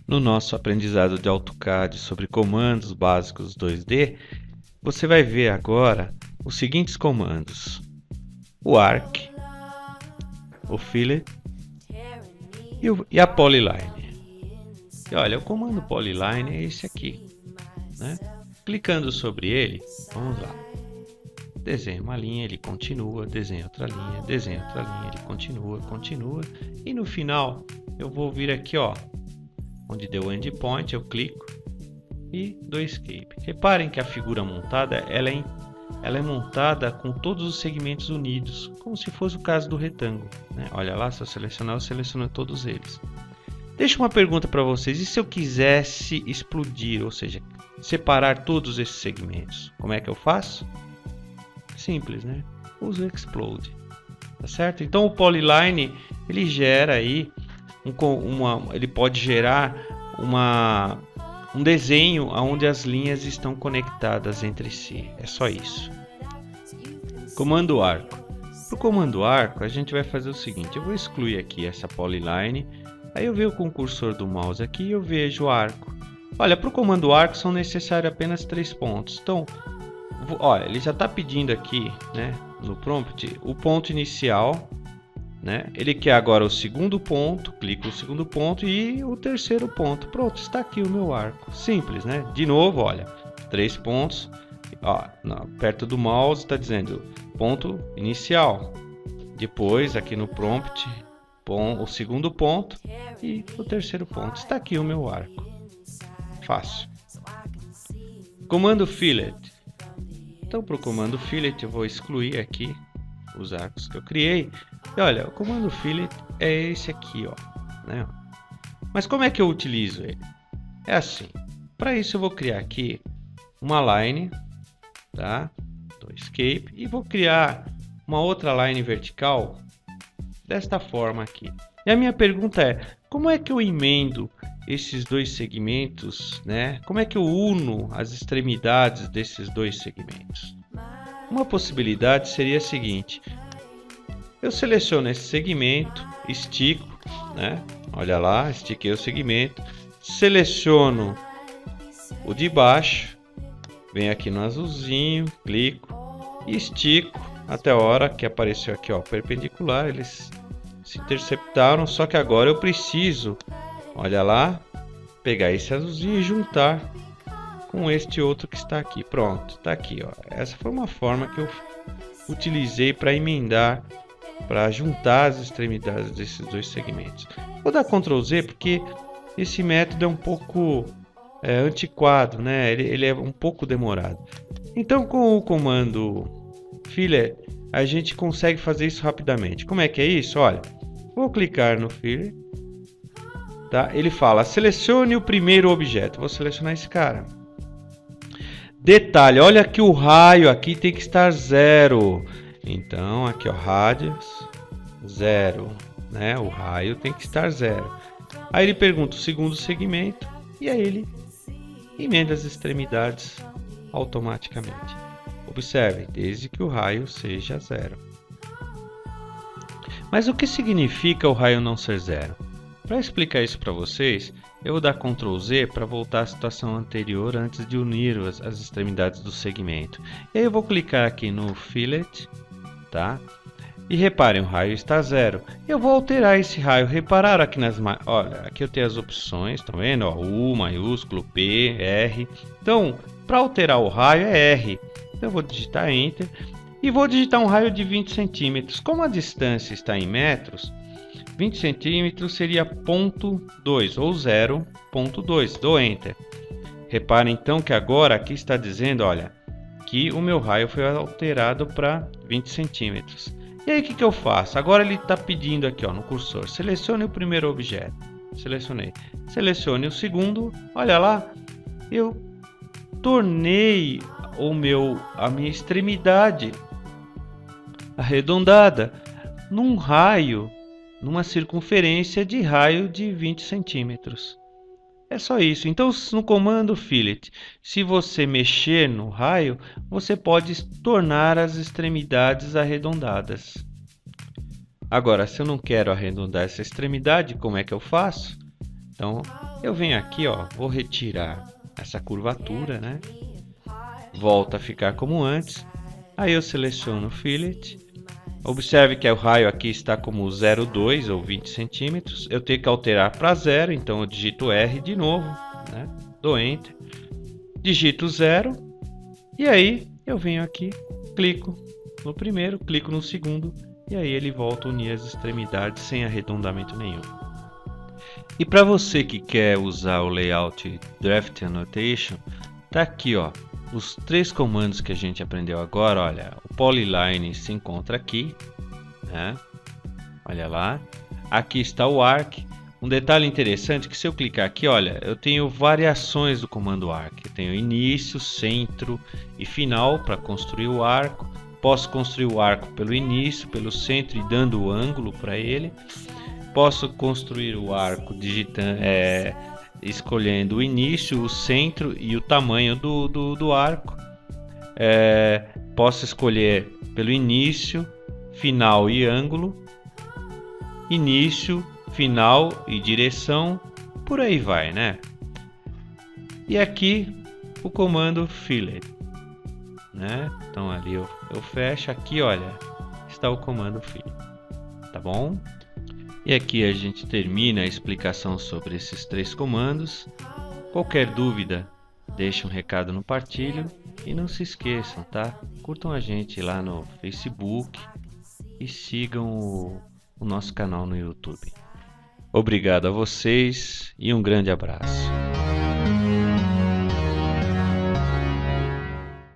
No nosso aprendizado de AutoCAD sobre comandos básicos 2D, você vai ver agora os seguintes comandos: o Arc, o Fillet e a Polyline. E olha, o comando Polyline é esse aqui, né? Clicando sobre ele, vamos lá. Desenha uma linha, ele continua, desenha outra linha, ele continua. E no final, eu vou vir aqui, ó, onde deu o endpoint, eu clico e dou escape. Reparem que a figura montada, ela é montada com todos os segmentos unidos, como se fosse o caso do retângulo, né? Olha lá, se eu selecionar, eu seleciono todos eles. Deixa uma pergunta para vocês, e se eu quisesse explodir, ou seja, separar todos esses segmentos, como é que eu faço? Simples, né? Uso Explode, tá certo? Então o Polyline, ele gera aí, ele pode gerar um desenho onde as linhas estão conectadas entre si, é só isso. Comando arco. Para o comando arco, a gente vai fazer o seguinte, eu vou excluir aqui essa Polyline, aí eu venho com o cursor do mouse aqui e eu vejo o arco. Olha, para o comando arco são necessários apenas 3 pontos. Então, olha, ele já está pedindo aqui, né, no prompt, o ponto inicial, né? Ele quer agora o segundo ponto, clico no segundo ponto e o terceiro ponto. Pronto, está aqui o meu arco. Simples, né? De novo, olha, 3 pontos. Ó, perto do mouse está dizendo ponto inicial. Depois, aqui no prompt, o segundo ponto e o terceiro ponto. Está aqui o meu arco. Fácil. Comando Fillet. Então, para o comando Fillet, eu vou excluir aqui os arcos que eu criei. E olha, o comando Fillet é esse aqui, ó, né? Mas como é que eu utilizo ele? É assim. Para isso, eu vou criar aqui uma line, tá? Do escape e vou criar uma outra line vertical desta forma aqui. E a minha pergunta é: como é que eu emendo esses dois segmentos, né? Como é que eu uno as extremidades desses dois segmentos? Uma possibilidade seria a seguinte: eu seleciono esse segmento, estico, né? Olha lá, estiquei o segmento, seleciono o de baixo, venho aqui no azulzinho, clico e estico até a hora que apareceu aqui, ó, perpendicular, eles se interceptaram, só que agora eu preciso, olha lá, pegar esse azulzinho e juntar com este outro que está aqui. Pronto, está aqui, ó. Essa foi uma forma que eu utilizei para emendar, para juntar as extremidades desses dois segmentos. Vou dar Ctrl Z porque esse método é um pouco antiquado, né? Ele é um pouco demorado. Então, com o comando Fillet, a gente consegue fazer isso rapidamente. Como é que é isso? Olha, vou clicar no Fillet, tá? Ele fala, selecione o primeiro objeto. Vou selecionar esse cara. Detalhe, olha que o raio aqui tem que estar 0. Então, aqui, ó, radius 0, né? O raio tem que estar 0. Aí ele pergunta o segundo segmento e aí ele emenda as extremidades automaticamente. Observe, desde que o raio seja 0. Mas o que significa o raio não ser 0? Para explicar isso para vocês, eu vou dar Ctrl Z para voltar à situação anterior antes de unir as extremidades do segmento. E aí eu vou clicar aqui no Fillet, tá? E reparem, o raio está 0. Eu vou alterar esse raio. Repararam aqui olha, aqui eu tenho as opções, estão vendo? Ó, U maiúsculo, P, R. Então, para alterar o raio é R. Então eu vou digitar Enter e vou digitar um raio de 20 centímetros. Como a distância está em metros, 20 centímetros seria 0,2 ou 0,2. Dou Enter. Reparem então que agora aqui está dizendo, olha, que o meu raio foi alterado para 20 centímetros. E aí o que eu faço? Agora ele está pedindo aqui, ó, no cursor, selecione o primeiro objeto. Selecionei. Selecione o segundo. Olha lá, eu tornei a minha extremidade arredondada num raio, numa circunferência de raio de 20 centímetros. É só isso. Então, no comando Fillet, se você mexer no raio, você pode tornar as extremidades arredondadas. Agora, se eu não quero arredondar essa extremidade, como é que eu faço? Então, Eu venho aqui, ó, vou retirar essa curvatura, né? Volta a ficar como antes. Aí eu seleciono o fillet. Observe que o raio aqui está como 0,2 ou 20 centímetros. Eu tenho que alterar para 0, então eu digito R de novo, né? Dou Enter. Digito 0. E aí eu venho aqui, clico no primeiro, clico no segundo. E aí ele volta a unir as extremidades sem arredondamento nenhum. E para você que quer usar o layout Draft Annotation, tá aqui, ó, os 3 comandos que a gente aprendeu agora. Olha, o Polyline se encontra aqui, né? Olha lá. Aqui está o Arc. Um detalhe interessante é que se eu clicar aqui, olha, eu tenho variações do comando Arc. Eu tenho início, centro e final para construir o arco. Posso construir o arco pelo início, pelo centro e dando o ângulo para ele. Posso construir o arco digitando, escolhendo o início, o centro e o tamanho do arco. Posso escolher pelo início, final e ângulo, início, final e direção, por aí vai, né? E aqui o comando fillet, né? Então ali eu fecho, aqui olha, está o comando fillet, tá bom? E aqui a gente termina a explicação sobre esses 3 comandos. Qualquer dúvida, deixe um recado no partilho e não se esqueçam, tá? Curtam a gente lá no Facebook e sigam o nosso canal no YouTube. Obrigado a vocês e um grande abraço.